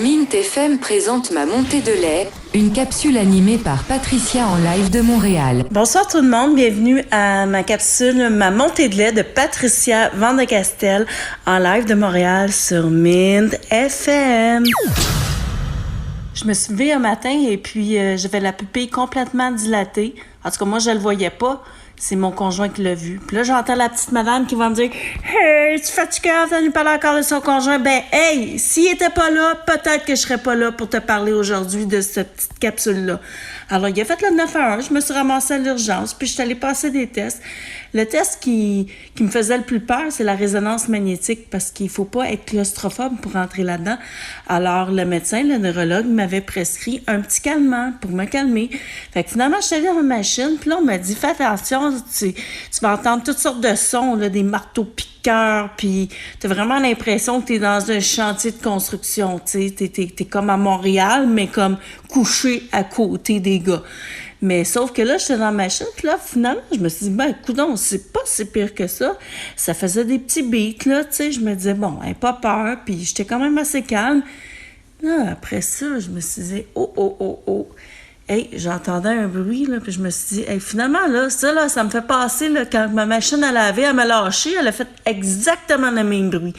Mint FM présente Ma montée de lait, une capsule animée par Patricia en live de Montréal. Bonsoir tout le monde, bienvenue à ma capsule Ma montée de lait de Patricia Vandecastel en live de Montréal sur Mint FM. Je me suis levée un matin et puis j'avais la pupille complètement dilatée. En tout cas, moi, je le voyais pas. C'est mon conjoint qui l'a vu. Puis là, j'entends la petite madame qui va me dire « Hey, tu fatiguée, t'as nous parler encore de son conjoint? » Ben, hey, s'il était pas là, peut-être que je serais pas là pour te parler aujourd'hui de cette petite capsule-là. Alors, il a fait le 911, je me suis ramassée à l'urgence, puis je suis allée passer des tests. Le test qui me faisait le plus peur, c'est la résonance magnétique, parce qu'il faut pas être claustrophobe pour rentrer là-dedans. Alors, le médecin, le neurologue, m'avait prescrit un petit calmant pour me calmer. Fait que finalement, je suis allée dans la machine, puis là, on m'a dit « Fais attention, tu vas entendre toutes sortes de sons, là, des marteaux piqueurs, puis t'as vraiment l'impression que t'es dans un chantier de construction, tu sais, t'es comme à Montréal, mais comme couché à côté des gars. » Mais sauf que là, j'étais dans la machine, puis là, finalement, je me suis dit, ben, coudonc, c'est pas si pire que ça. Ça faisait des petits beats, là, tu sais. Je me disais, bon, elle n'a pas peur, puis j'étais quand même assez calme. Là, après ça, je me suis dit, oh. Hey, j'entendais un bruit, là, puis je me suis dit, hey, finalement, là, ça me fait passer, là, quand ma machine à laver, elle m'a lâché, elle a fait exactement le même bruit.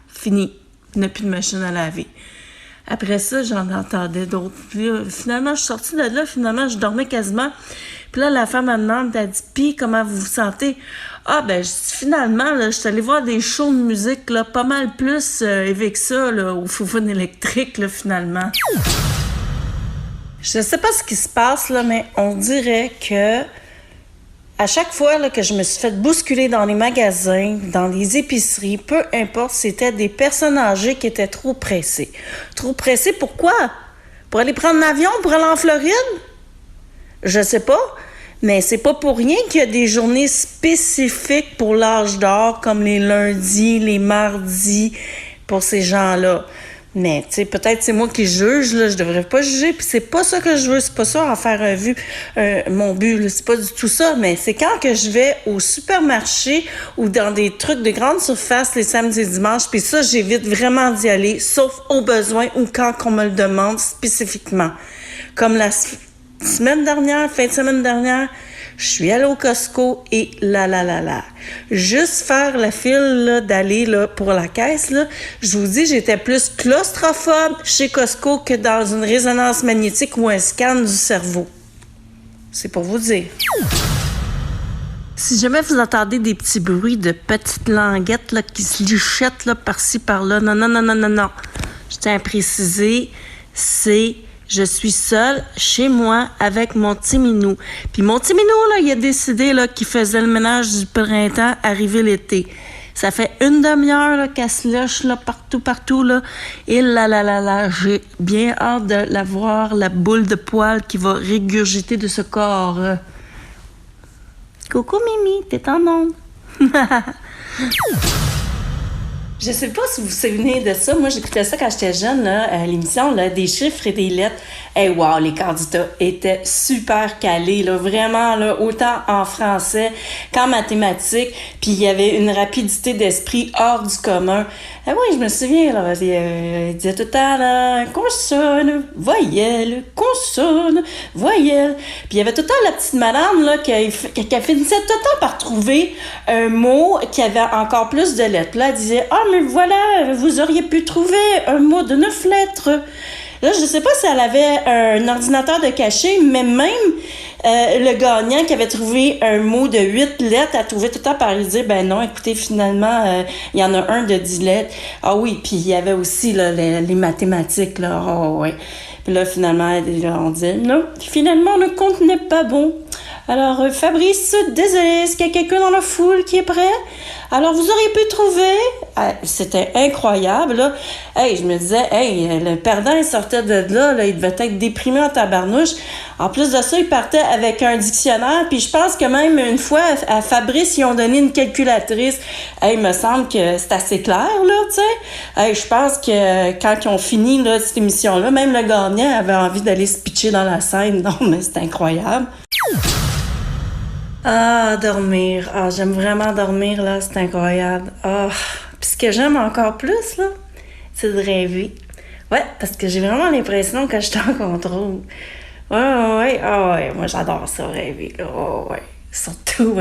Fini. Il n'y a plus de machine à laver. Après ça, j'en entendais d'autres. Puis là, finalement, je suis sortie de là. Finalement, je dormais quasiment. Puis là, la femme me demande, elle dit, puis comment vous vous sentez? Ah, ben, finalement, là, je suis allée voir des shows de musique, là, pas mal plus avec ça, là, au Foufoune électrique, là, finalement. Je sais pas ce qui se passe, là, mais on dirait que à chaque fois là, que je me suis fait bousculer dans les magasins, dans les épiceries, peu importe, c'était des personnes âgées qui étaient trop pressées. Trop pressées, pourquoi? Pour aller prendre l'avion, pour aller en Floride? Je sais pas, mais c'est pas pour rien qu'il y a des journées spécifiques pour l'âge d'or, comme les lundis, les mardis, pour ces gens-là. Mais, tu sais, peut-être c'est moi qui juge, là, je devrais pas juger, puis c'est pas ça que je veux, c'est pas ça en faire mon but, là, c'est pas du tout ça, mais c'est quand que je vais au supermarché ou dans des trucs de grande surface les samedis et dimanches, puis ça, j'évite vraiment d'y aller, sauf au besoin ou quand on me le demande spécifiquement. Comme la semaine dernière, fin de semaine dernière, je suis allée au Costco et juste faire la file là, d'aller là, pour la caisse, là, je vous dis, j'étais plus claustrophobe chez Costco que dans une résonance magnétique ou un scan du cerveau. C'est pour vous dire. Si jamais vous entendez des petits bruits de petites languettes là, qui se lichettent là, par-ci, par-là, non. Je tiens à préciser, je suis seule chez moi avec mon petit minou. Puis mon petit minou, là, il a décidé là, qu'il faisait le ménage du printemps, arrivé l'été. Ça fait une demi-heure là, qu'elle se lâche là, partout. Là. Et là, j'ai bien hâte de la voir, la boule de poils qui va régurgiter de ce corps. Coucou Mimi, t'es en onde. Je sais pas si vous vous souvenez de ça. Moi, j'écoutais ça quand j'étais jeune, là, à l'émission, là, des chiffres et des lettres. Hey, wow, les candidats étaient super calés, là, vraiment, là, autant en français qu'en mathématiques. Puis il y avait une rapidité d'esprit hors du commun. Ah oui, je me souviens, là, il disait tout le temps, là, consonne, voyelle, consonne, voyelle. Puis il y avait tout le temps la petite madame, là, qui finissait tout le temps par trouver un mot qui avait encore plus de lettres. Là, elle disait, ah, mais voilà, vous auriez pu trouver un mot de 9 lettres. Là, je sais pas si elle avait un ordinateur de cachet, mais même le gagnant qui avait trouvé un mot de 8 lettres, a trouvé tout le temps par lui dire, ben non, écoutez, finalement, il y en a un de 10 lettres. Ah oui, puis il y avait aussi là, les mathématiques, là. Oh, ouais. Puis là, finalement, on dit, non, finalement, le compte n'est pas bon. Alors, Fabrice, désolé, est-ce qu'il y a quelqu'un dans la foule qui est prêt? Alors, vous auriez pu trouver... C'était incroyable, là. Hey, je me disais, hey, le perdant, il sortait de là, il devait être déprimé en tabarnouche. En plus de ça, il partait avec un dictionnaire, puis je pense que même une fois, à Fabrice, ils ont donné une calculatrice. Hey, il me semble que c'est assez clair, là, tu sais. Hey, je pense que quand ils ont fini, là, cette émission-là, même le gagnant avait envie d'aller se pitcher dans la scène. Non, mais c'est incroyable. Ah, dormir. Ah, j'aime vraiment dormir, là. C'est incroyable. Ah, Puis ce que j'aime encore plus, là, c'est de rêver. Ouais, parce que j'ai vraiment l'impression que je suis en contrôle. Ouais, moi j'adore ça, rêver, là. Oh, ouais. Surtout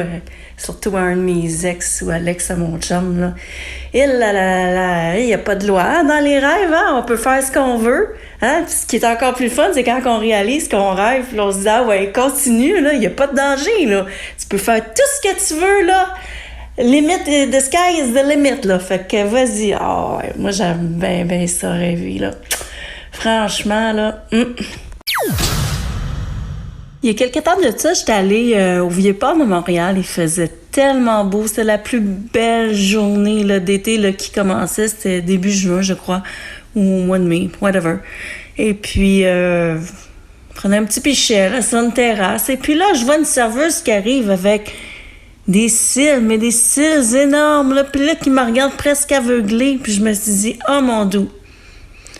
un de mes ex ou Alex à mon chum, là. Il n'y a pas de loi dans les rêves, hein? On peut faire ce qu'on veut. Hein? Puis ce qui est encore plus fun, c'est quand on réalise qu'on rêve, puis on se dit, ah ouais, continue, là, il n'y a pas de danger, là. Tu peux faire tout ce que tu veux, là. Limit, the sky is the limit, là. Fait que vas-y. Ah ouais, moi j'aime bien ça, rêver, là. Franchement, là. Il y a quelques temps de ça, j'étais allée au Vieux-Port de Montréal. Il faisait tellement beau. C'était la plus belle journée là, d'été là, qui commençait. C'était début juin, je crois, ou au mois de mai, whatever. Et puis, je prenais un petit pichet là, sur une terrasse. Et puis là, je vois une serveuse qui arrive avec des cils, mais des cils énormes. Là, puis là, qui me regarde presque aveuglée. Puis je me suis dit, oh mon Dieu.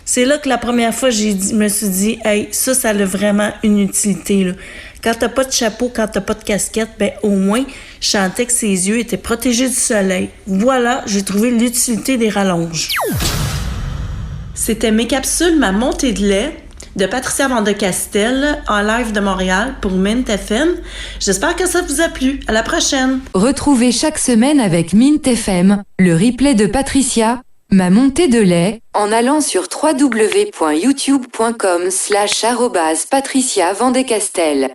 C'est là que la première fois, me suis dit, hey, ça a vraiment une utilité, là. Quand t'as pas de chapeau, quand t'as pas de casquette, ben, au moins, je sentais que ses yeux étaient protégés du soleil. Voilà, j'ai trouvé l'utilité des rallonges. C'était mes capsules, ma montée de lait de Patricia Vandecastel en live de Montréal pour Mint FM. J'espère que ça vous a plu. À la prochaine. Retrouvez chaque semaine avec Mint FM le replay de Patricia, ma montée de lait, en allant sur www.youtube.com/@patricia Vandecastel.